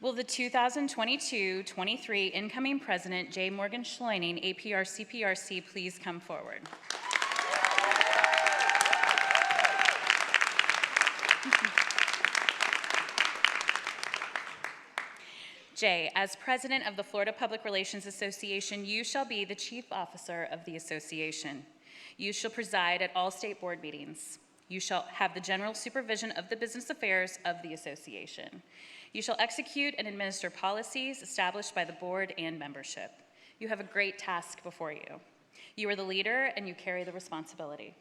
Will the 2022-23 incoming president, J. Morgan-Schleuning, APR CPRC, please come forward? Jay, as president of the Florida Public Relations Association, you shall be the chief officer of the association. You shall preside at all state board meetings. You shall have the general supervision of the business affairs of the association. You shall execute and administer policies established by the board and membership. You have a great task before you. You are the leader and you carry the responsibility.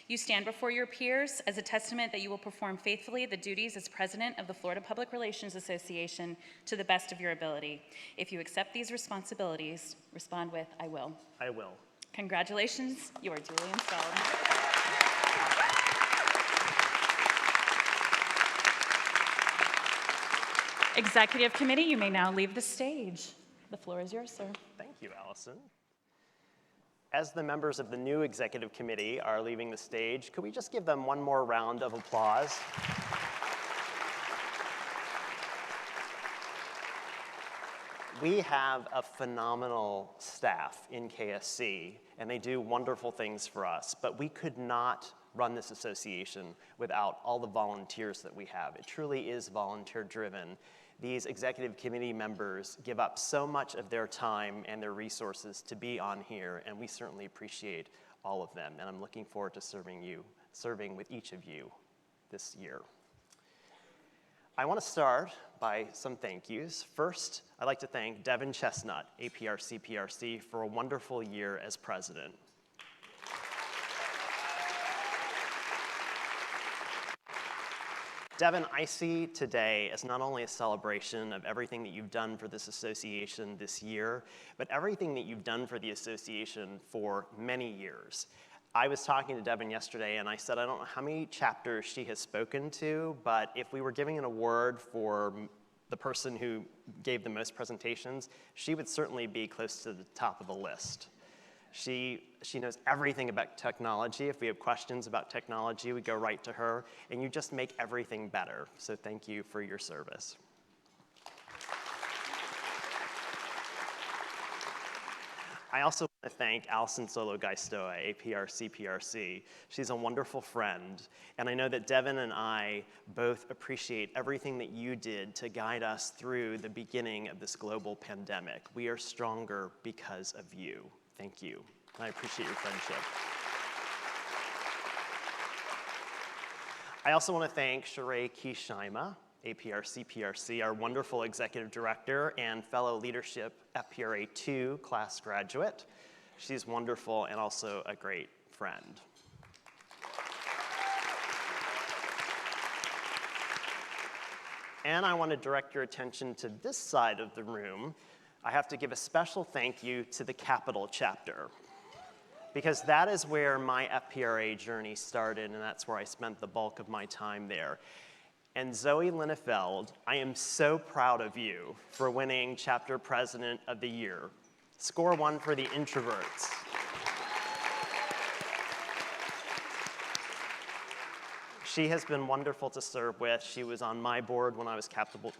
You stand before your peers as a testament that you will perform faithfully the duties as president of the Florida Public Relations Association to the best of your ability. If you accept these responsibilities, respond with, I will. I will. Congratulations, you are duly installed. Executive Committee, you may now leave the stage. The floor is yours, sir. Thank you, Allison. As the members of the new Executive Committee are leaving the stage, could we just give them one more round of applause? We have a phenomenal staff in KSC, and they do wonderful things for us, but we could not run this association without all the volunteers that we have. It truly is volunteer-driven. These executive committee members give up so much of their time and their resources to be on here, and we certainly appreciate all of them, and I'm looking forward to serving with each of you this year. I want to start by some thank yous. First, I'd like to thank Devin Chestnut, APR CPRC, for a wonderful year as president. Devin, I see today as not only a celebration of everything that you've done for this association this year, but everything that you've done for the association for many years. I was talking to Devin yesterday and I said, I don't know how many chapters she has spoken to, but if we were giving an award for the person who gave the most presentations, she would certainly be close to the top of the list. She knows everything about technology. If we have questions about technology, we go right to her, and you just make everything better. So thank you for your service. I also want to thank Allison Solo-Gaistoa, APR CPRC. She's a wonderful friend, and I know that Devin and I both appreciate everything that you did to guide us through the beginning of this global pandemic. We are stronger because of you. Thank you. I appreciate your friendship. I also want to thank Sheree Keyshaima, APR CPRC, our wonderful executive director and fellow leadership FPRA 2 class graduate. She's wonderful and also a great friend. And I want to direct your attention to this side of the room. I have to give a special thank you to the Capital chapter, because that is where my FPRA journey started, and that's where I spent the bulk of my time there. And Zoe Linnefeld, I am so proud of you for winning Chapter President of the Year. Score 1 for the introverts. She has been wonderful to serve with. She was on my board when I was Capital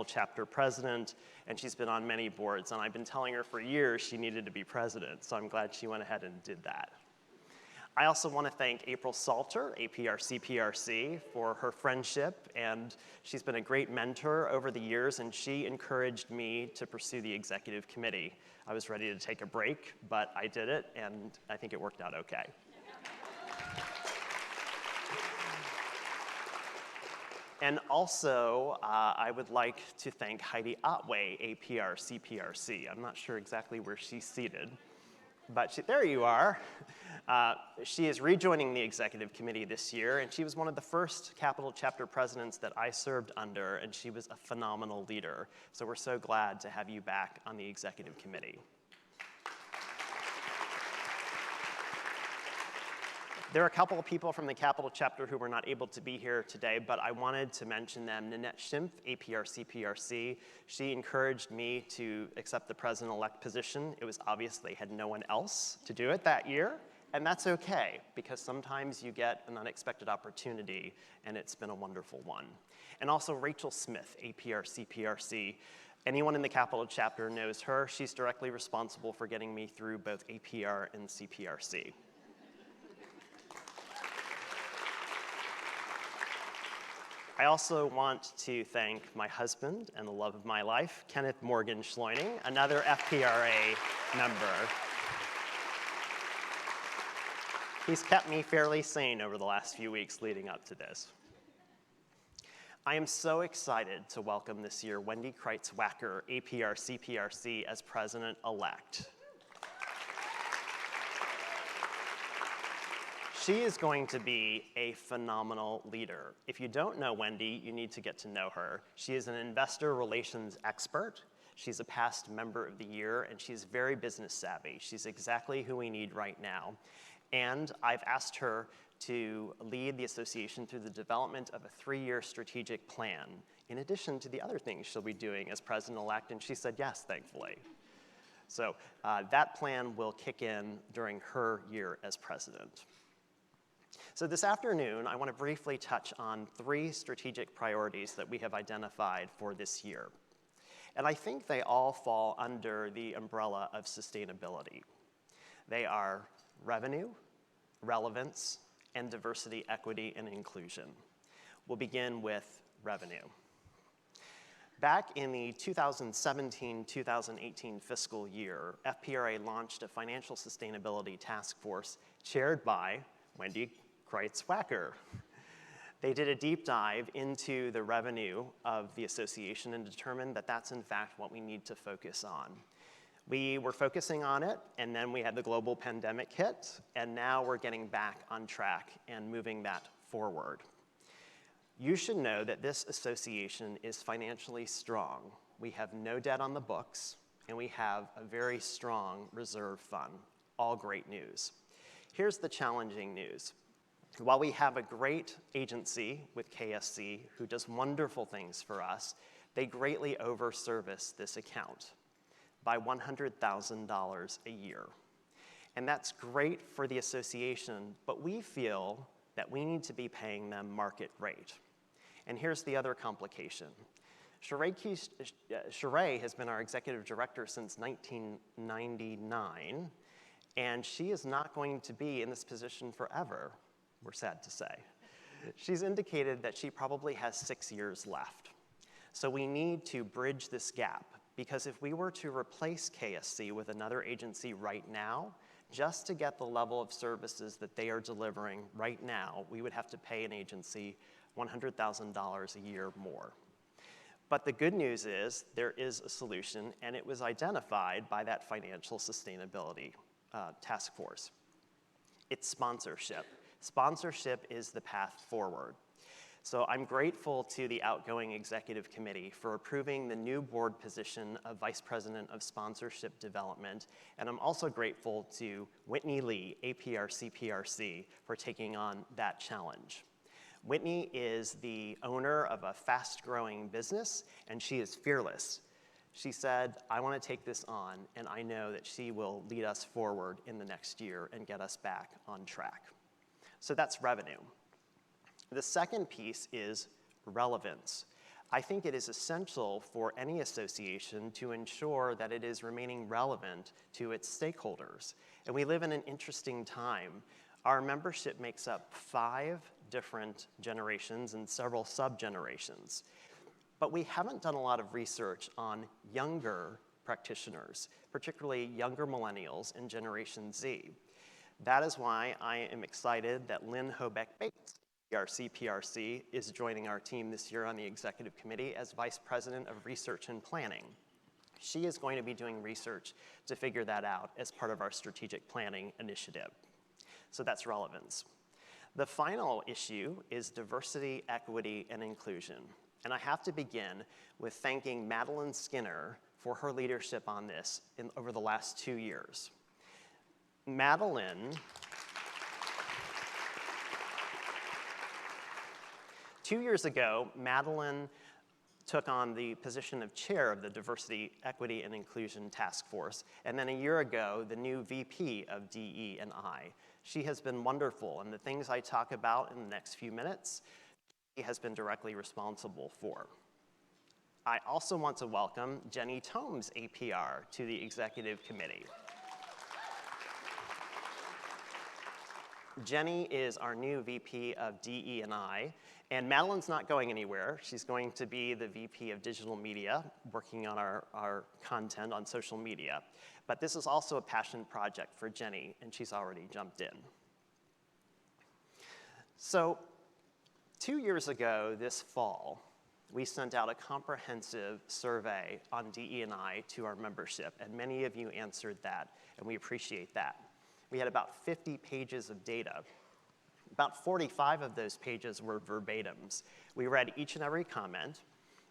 Chapter President, and she's been on many boards, and I've been telling her for years she needed to be president, so I'm glad she went ahead and did that. I also want to thank April Salter, APR CPRC, for her friendship, and she's been a great mentor over the years, and she encouraged me to pursue the executive committee. I was ready to take a break, but I did it, and I think it worked out okay. And also, I would like to thank Heidi Otway, APR CPRC. I'm not sure exactly where she's seated, but there you are. She is rejoining the executive committee this year, and she was one of the first Capital Chapter presidents that I served under, and she was a phenomenal leader. So we're so glad to have you back on the executive committee. There are a couple of people from the Capital Chapter who were not able to be here today, but I wanted to mention them. Nanette Schimpf, APR CPRC, she encouraged me to accept the president-elect position. It was obvious they had no one else to do it that year, And that's okay, because sometimes you get an unexpected opportunity, and it's been a wonderful one. And also Rachel Smith, APR, CPRC. Anyone in the Capital chapter knows her. She's directly responsible for getting me through both APR and CPRC. I also want to thank my husband and the love of my life, Kenneth Morgan-Schleuning, another FPRA member. He's kept me fairly sane over the last few weeks leading up to this. I am so excited to welcome this year Wendy Kreitz-Wacker, APR CPRC, as president-elect. She is going to be a phenomenal leader. If you don't know Wendy, you need to get to know her. She is an investor relations expert. She's a past member of the year, and she's very business savvy. She's exactly who we need right now. And I've asked her to lead the association through the development of a 3-year strategic plan, in addition to the other things she'll be doing as president-elect, and she said yes, thankfully. So that plan will kick in during her year as president. So this afternoon, I want to briefly touch on 3 strategic priorities that we have identified for this year. And I think they all fall under the umbrella of sustainability. They are revenue, relevance, and diversity, equity, and inclusion. We'll begin with revenue. Back in the 2017-2018 fiscal year, FPRA launched a financial sustainability task force chaired by Wendy Kreitz-Wacker. They did a deep dive into the revenue of the association and determined that that's in fact what we need to focus on. We were focusing on it, and then we had the global pandemic hit, and now we're getting back on track and moving that forward. You should know that this association is financially strong. We have no debt on the books, and we have a very strong reserve fund. All great news. Here's the challenging news. While we have a great agency with KSC who does wonderful things for us, they greatly overservice this account by $100,000 a year. And that's great for the association, but we feel that we need to be paying them market rate. And here's the other complication. Sheree has been our executive director since 1999, and she is not going to be in this position forever, we're sad to say. She's indicated that she probably has 6 years left. So we need to bridge this gap, because if we were to replace KSC with another agency right now, just to get the level of services that they are delivering right now, we would have to pay an agency $100,000 a year more. But the good news is there is a solution, and it was identified by that financial sustainability task force. It's sponsorship. Sponsorship is the path forward. So I'm grateful to the outgoing executive committee for approving the new board position of Vice President of Sponsorship Development, and I'm also grateful to Whitney Lee, APR CPRC, for taking on that challenge. Whitney is the owner of a fast-growing business, and she is fearless. She said, I want to take this on, and I know that she will lead us forward in the next year and get us back on track. So that's revenue. The second piece is relevance. I think it is essential for any association to ensure that it is remaining relevant to its stakeholders. And we live in an interesting time. Our membership makes up 5 different generations and several sub-generations. But we haven't done a lot of research on younger practitioners, particularly younger millennials and Generation Z. That is why I am excited that Lynn Hobeck-Bates, our CPRC, is joining our team this year on the executive committee as Vice President of Research and Planning. She is going to be doing research to figure that out as part of our strategic planning initiative. So that's relevance. The final issue is diversity, equity, and inclusion. And I have to begin with thanking Madeline Skinner for her leadership on this over the last 2 years. Madeline, 2 years ago, Madeline took on the position of chair of the Diversity, Equity, and Inclusion Task Force, and then a year ago, the new VP of DE&I. She has been wonderful, and the things I talk about in the next few minutes, she has been directly responsible for. I also want to welcome Jenny Tomes, APR, to the Executive Committee. Jenny is our new VP of DE&I, and Madeline's not going anywhere. She's going to be the VP of Digital Media, working on our content on social media. But this is also a passion project for Jenny, and she's already jumped in. So 2 years ago this fall, we sent out a comprehensive survey on DE&I to our membership, and many of you answered that, and we appreciate that. We had about 50 pages of data. About 45 of those pages were verbatims. We read each and every comment,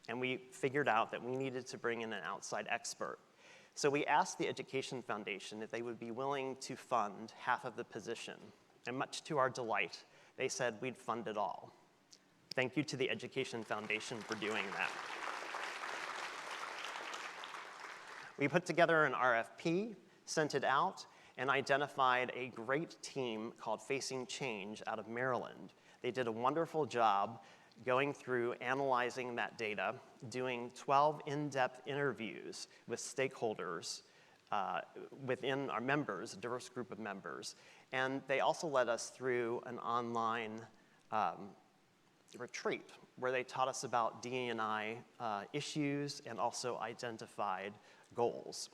and we figured out that we needed to bring in an outside expert. So we asked the Education Foundation if they would be willing to fund half of the position, and much to our delight, they said we'd fund it all. Thank you to the Education Foundation for doing that. We put together an RFP, sent it out, and identified a great team called Facing Change out of Maryland. They did a wonderful job going through analyzing that data, doing 12 in-depth interviews with stakeholders within our members, a diverse group of members. And they also led us through an online retreat where they taught us about DE&I issues and also identified goals.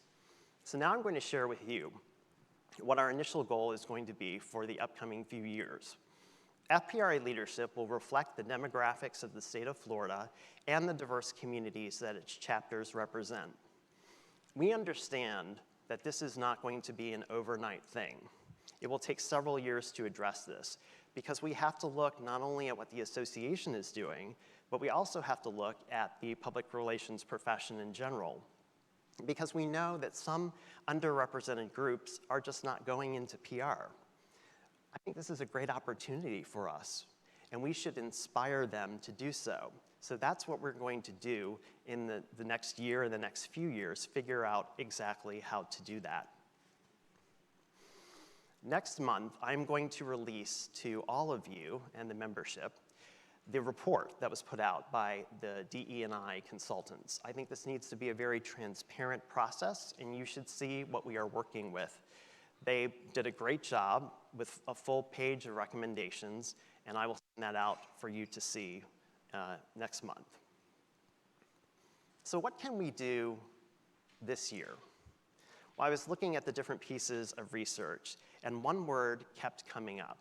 So now I'm going to share with you what our initial goal is going to be for the upcoming few years. FPRA leadership will reflect the demographics of the state of Florida and the diverse communities that its chapters represent. We understand that this is not going to be an overnight thing. It will take several years to address this because we have to look not only at what the association is doing, but we also have to look at the public relations profession in general, because we know that some underrepresented groups are just not going into PR. I think this is a great opportunity for us, and we should inspire them to do so. So that's what we're going to do in the next year and the next few years, figure out exactly how to do that. Next month, I'm going to release to all of you and the membership the report that was put out by the DE&I consultants. I think this needs to be a very transparent process, and you should see what we are working with. They did a great job with a full page of recommendations, and I will send that out for you to see next month. So what can we do this year? Well, I was looking at the different pieces of research, and one word kept coming up.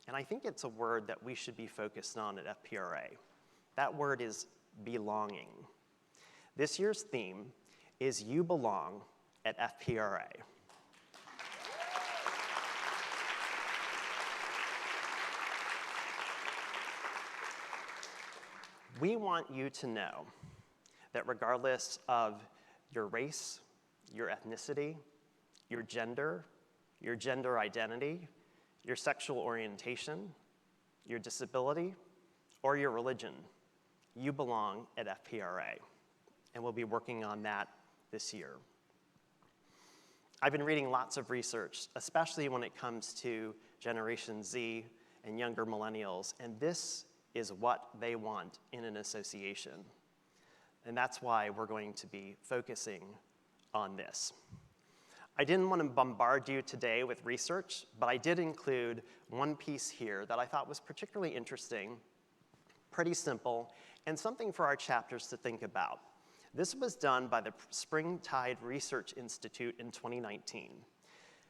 And I think it's a word that we should be focused on at FPRA. That word is belonging. This year's theme is You Belong at FPRA. We want you to know that regardless of your race, your ethnicity, your gender identity, your sexual orientation, your disability, or your religion, you belong at FPRA, and we'll be working on that this year. I've been reading lots of research, especially when it comes to Generation Z and younger millennials, and this is what they want in an association. And that's why we're going to be focusing on this. I didn't want to bombard you today with research, but I did include one piece here that I thought was particularly interesting, pretty simple, and something for our chapters to think about. This was done by the Springtide Research Institute in 2019.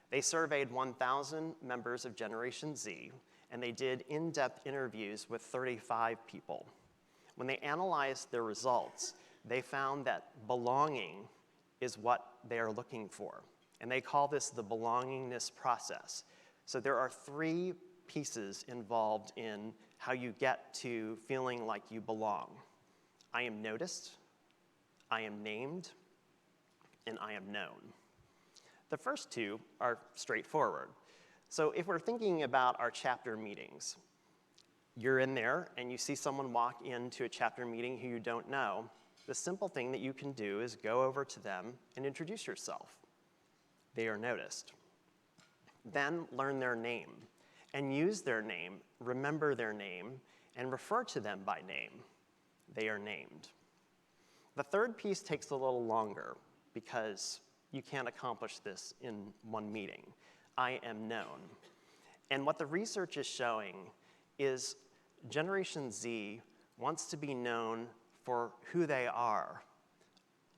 They surveyed 1,000 members of Generation Z, and they did in-depth interviews with 35 people. When they analyzed their results, they found that belonging is what they are looking for. And they call this the Belongingness process. So there are 3 pieces involved in how you get to feeling like you belong. I am noticed, I am named, and I am known. The first 2 are straightforward. So if we're thinking about our chapter meetings, you're in there and you see someone walk into a chapter meeting who you don't know, the simple thing that you can do is go over to them and introduce yourself. They are noticed. Then learn their name. and use their name, remember their name, and refer to them by name. They are named. The third piece takes a little longer because you can't accomplish this in one meeting. I am known. And what the research is showing is Generation Z wants to be known for who they are,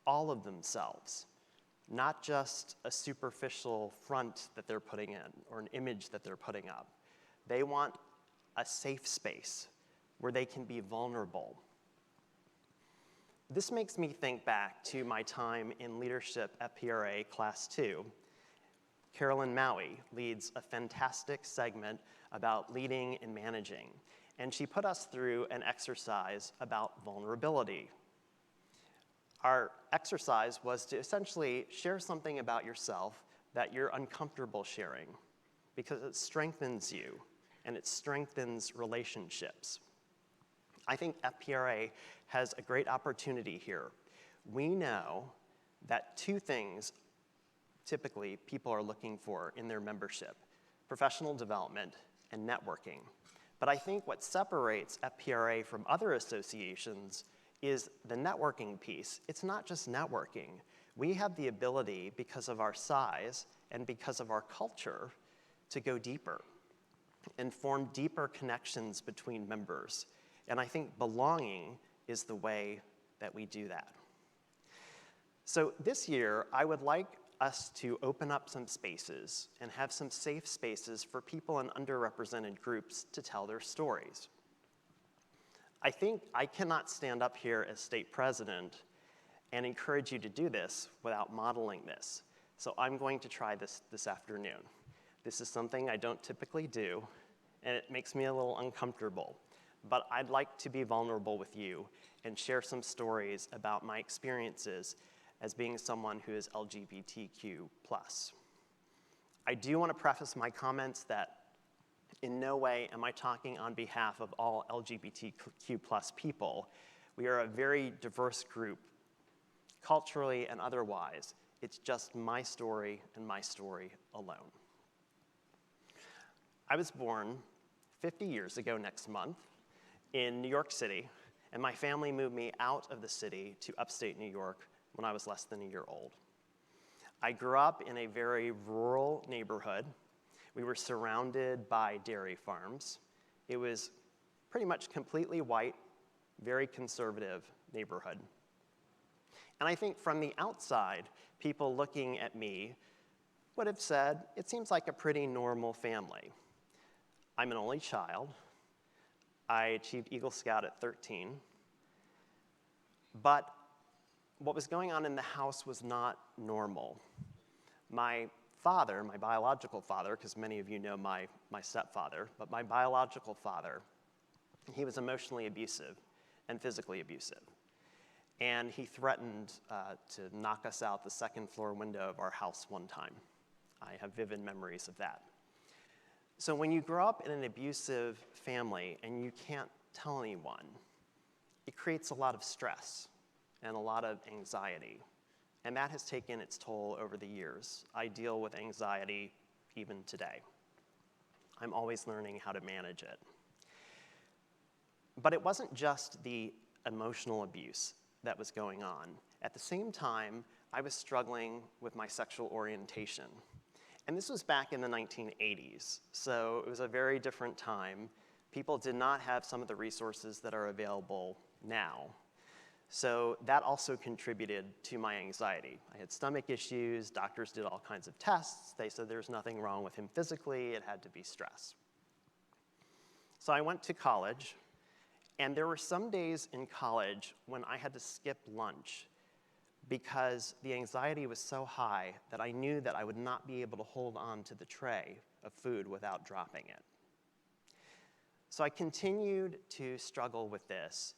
all of themselves, not just a superficial front that they're putting in or an image that they're putting up. They want a safe space where they can be vulnerable. This makes me think back to my time in leadership at PRA Class 2. Carolyn Maui leads a fantastic segment about leading and managing, and she put us through an exercise about vulnerability. Our exercise was to essentially share something about yourself that you're uncomfortable sharing because it strengthens you and it strengthens relationships. I think FPRA has a great opportunity here. We know that two things typically people are looking for in their membership: professional development and networking. But I think what separates FPRA from other associations is the networking piece. It's not just networking. We have the ability, because of our size and because of our culture, to go deeper and form deeper connections between members. And I think belonging is the way that we do that. So this year, I would like us to open up some spaces and have some safe spaces for people in underrepresented groups to tell their stories. I think I cannot stand up here as state president and encourage you to do this without modeling this. So I'm going to try this afternoon. This is something I don't typically do, and it makes me a little uncomfortable. But I'd like to be vulnerable with you and share some stories about my experiences as being someone who is LGBTQ+. I do want to preface my comments that in no way am I talking on behalf of all LGBTQ+ people. We are a very diverse group, culturally and otherwise. It's just my story and my story alone. I was born 50 years ago next month in New York City, and my family moved me out of the city to upstate New York when I was less than a year old. I grew up in a very rural neighborhood. We were surrounded by dairy farms. It was pretty much completely white, very conservative neighborhood. And I think from the outside, people looking at me would have said, it seems like a pretty normal family. I'm an only child. I achieved Eagle Scout at 13. But what was going on in the house was not normal. My father, my biological father, because many of you know my stepfather, but my biological father, he was emotionally abusive and physically abusive. And he threatened to knock us out the second floor window of our house one time. I have vivid memories of that. So when you grow up in an abusive family and you can't tell anyone, it creates a lot of stress and a lot of anxiety. And that has taken its toll over the years. I deal with anxiety even today. I'm always learning how to manage it. But it wasn't just the emotional abuse that was going on. At the same time, I was struggling with my sexual orientation. And this was back in the 1980s, so it was a very different time. People did not have some of the resources that are available now. So that also contributed to my anxiety. I had stomach issues, doctors did all kinds of tests. They said there's nothing wrong with him physically, it had to be stress. So I went to college, and there were some days in college when I had to skip lunch because the anxiety was so high that I knew that I would not be able to hold on to the tray of food without dropping it. So I continued to struggle with this,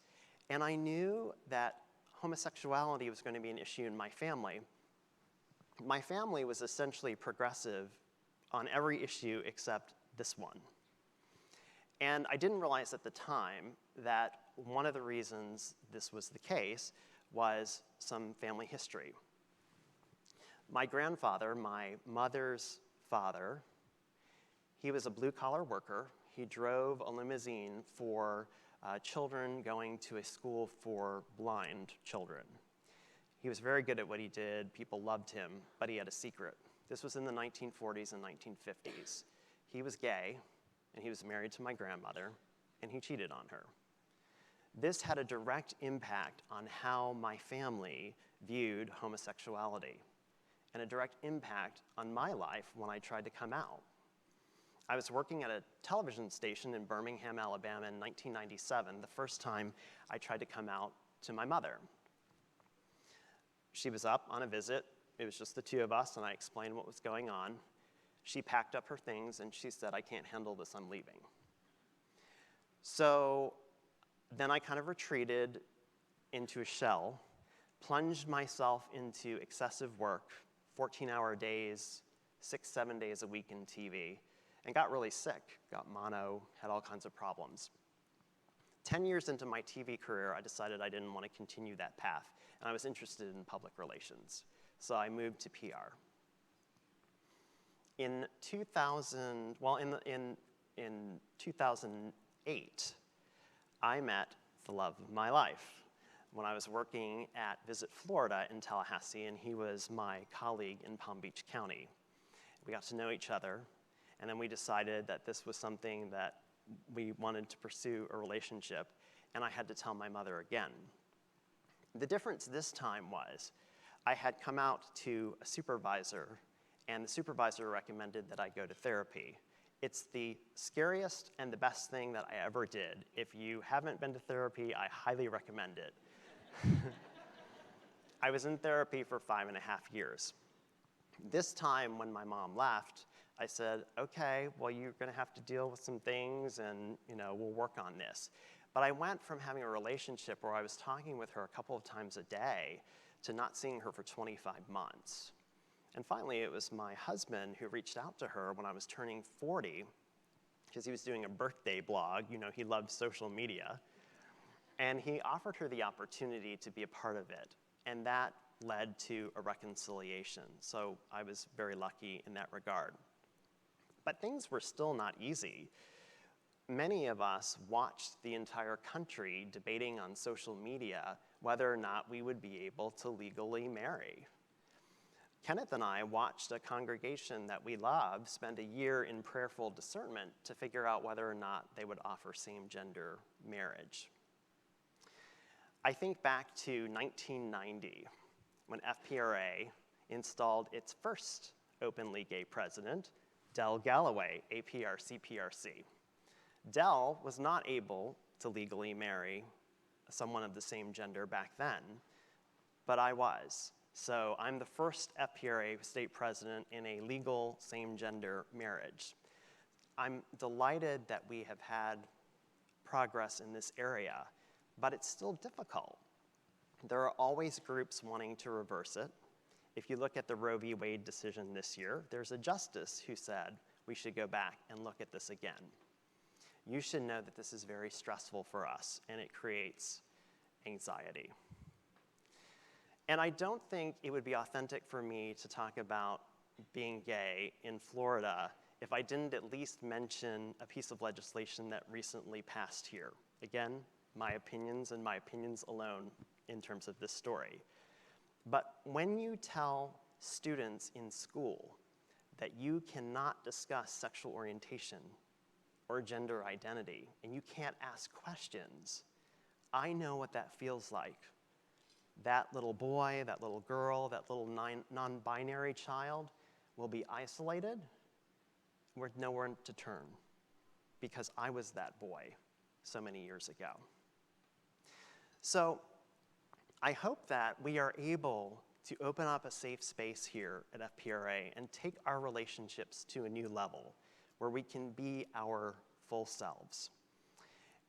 and I knew that homosexuality was going to be an issue in my family. My family was essentially progressive on every issue except this one. And I didn't realize at the time that one of the reasons this was the case was some family history. My grandfather, my mother's father, He was a blue-collar worker. He drove a limousine for children going to a school for blind children. He was very good at what he did. People loved him, but he had a secret. This was in the 1940s and 1950s. He was gay, and he was married to my grandmother, and he cheated on her. This had a direct impact on how my family viewed homosexuality, and a direct impact on my life when I tried to come out. I was working at a television station in Birmingham, Alabama in 1997, the first time I tried to come out to my mother. She was up on a visit. It was just the two of us, and I explained what was going on. She packed up her things, and she said, "I can't handle this, I'm leaving." So then I kind of retreated into a shell, plunged myself into excessive work, 14-hour days, 6-7 days a week in TV, and got really sick, got mono, had all kinds of problems. 10 years into my TV career, I decided I didn't want to continue that path, and I was interested in public relations. So I moved to PR. In 2008, I met the love of my life when I was working at Visit Florida in Tallahassee, and he was my colleague in Palm Beach County. We got to know each other, and then we decided that this was something that we wanted to pursue a relationship, and I had to tell my mother again. The difference this time was I had come out to a supervisor, and the supervisor recommended that I go to therapy. It's the scariest and the best thing that I ever did. If you haven't been to therapy, I highly recommend it. I was in therapy for 5.5 years. This time when my mom left, I said, "Okay, well, you're gonna have to deal with some things, and we'll work on this." But I went from having a relationship where I was talking with her a couple of times a day to not seeing her for 25 months. And finally, it was my husband who reached out to her when I was turning 40, because he was doing a birthday blog. He loved social media. And he offered her the opportunity to be a part of it. And that led to a reconciliation. So I was very lucky in that regard. But things were still not easy. Many of us watched the entire country debating on social media whether or not we would be able to legally marry. Kenneth and I watched a congregation that we loved spend a year in prayerful discernment to figure out whether or not they would offer same-gender marriage. I think back to 1990, when FPRA installed its first openly gay president, Del Galloway, APR, CPRC. Del was not able to legally marry someone of the same gender back then, but I was. So I'm the first FPRA state president in a legal same-gender marriage. I'm delighted that we have had progress in this area, but it's still difficult. There are always groups wanting to reverse it. If you look at the Roe v. Wade decision this year, there's a justice who said we should go back and look at this again. You should know that this is very stressful for us, and it creates anxiety. And I don't think it would be authentic for me to talk about being gay in Florida if I didn't at least mention a piece of legislation that recently passed here. Again, my opinions and my opinions alone in terms of this story. But when you tell students in school that you cannot discuss sexual orientation or gender identity, and you can't ask questions, I know what that feels like. That little boy, that little girl, that little non-binary child will be isolated with nowhere to turn, because I was that boy so many years ago. So I hope that we are able to open up a safe space here at FPRA and take our relationships to a new level where we can be our full selves.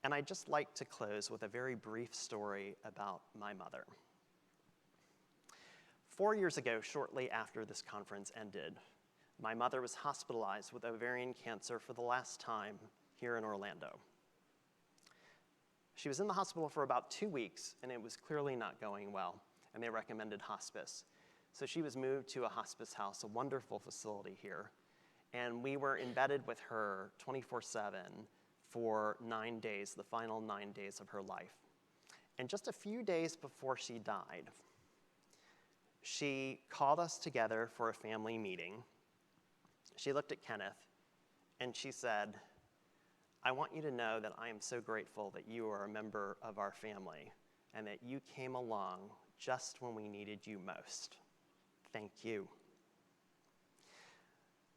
And I'd just like to close with a very brief story about my mother. 4 years ago, shortly after this conference ended, my mother was hospitalized with ovarian cancer for the last time here in Orlando. She was in the hospital for about 2 weeks, and it was clearly not going well, and they recommended hospice. So she was moved to a hospice house, a wonderful facility here, And we were embedded with her 24/7 for 9 days, the final 9 days of her life. And just a few days before she died, she called us together for a family meeting. She looked at Kenneth and she said, "I want you to know that I am so grateful that you are a member of our family and that you came along just when we needed you most. Thank you."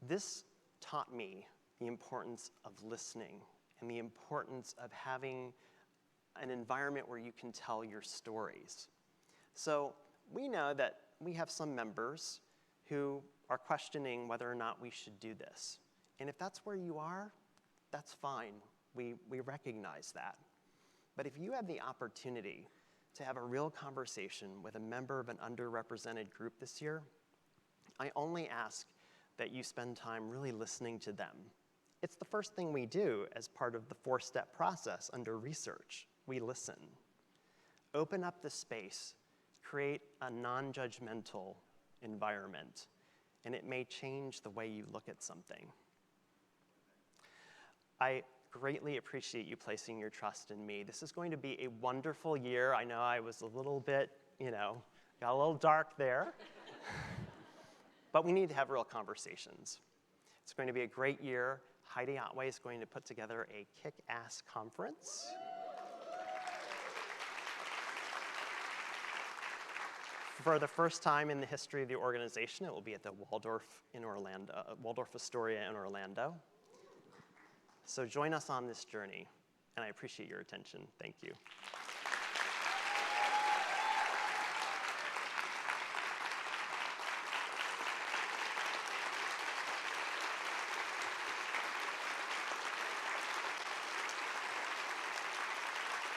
This taught me the importance of listening and the importance of having an environment where you can tell your stories. So we know that we have some members who are questioning whether or not we should do this. And if that's where you are, that's fine. We recognize that. But if you have the opportunity to have a real conversation with a member of an underrepresented group this year, I only ask that you spend time really listening to them. It's the first thing we do as part of the 4-step process under research. We listen. Open up the space, create a non-judgmental environment, and it may change the way you look at something. I greatly appreciate you placing your trust in me. This is going to be a wonderful year. I know I was a little bit, got a little dark there. But we need to have real conversations. It's going to be a great year. Heidi Otway is going to put together a kick-ass conference. For the first time in the history of the organization, it will be at the Waldorf Astoria in Orlando. So join us on this journey, and I appreciate your attention. Thank you.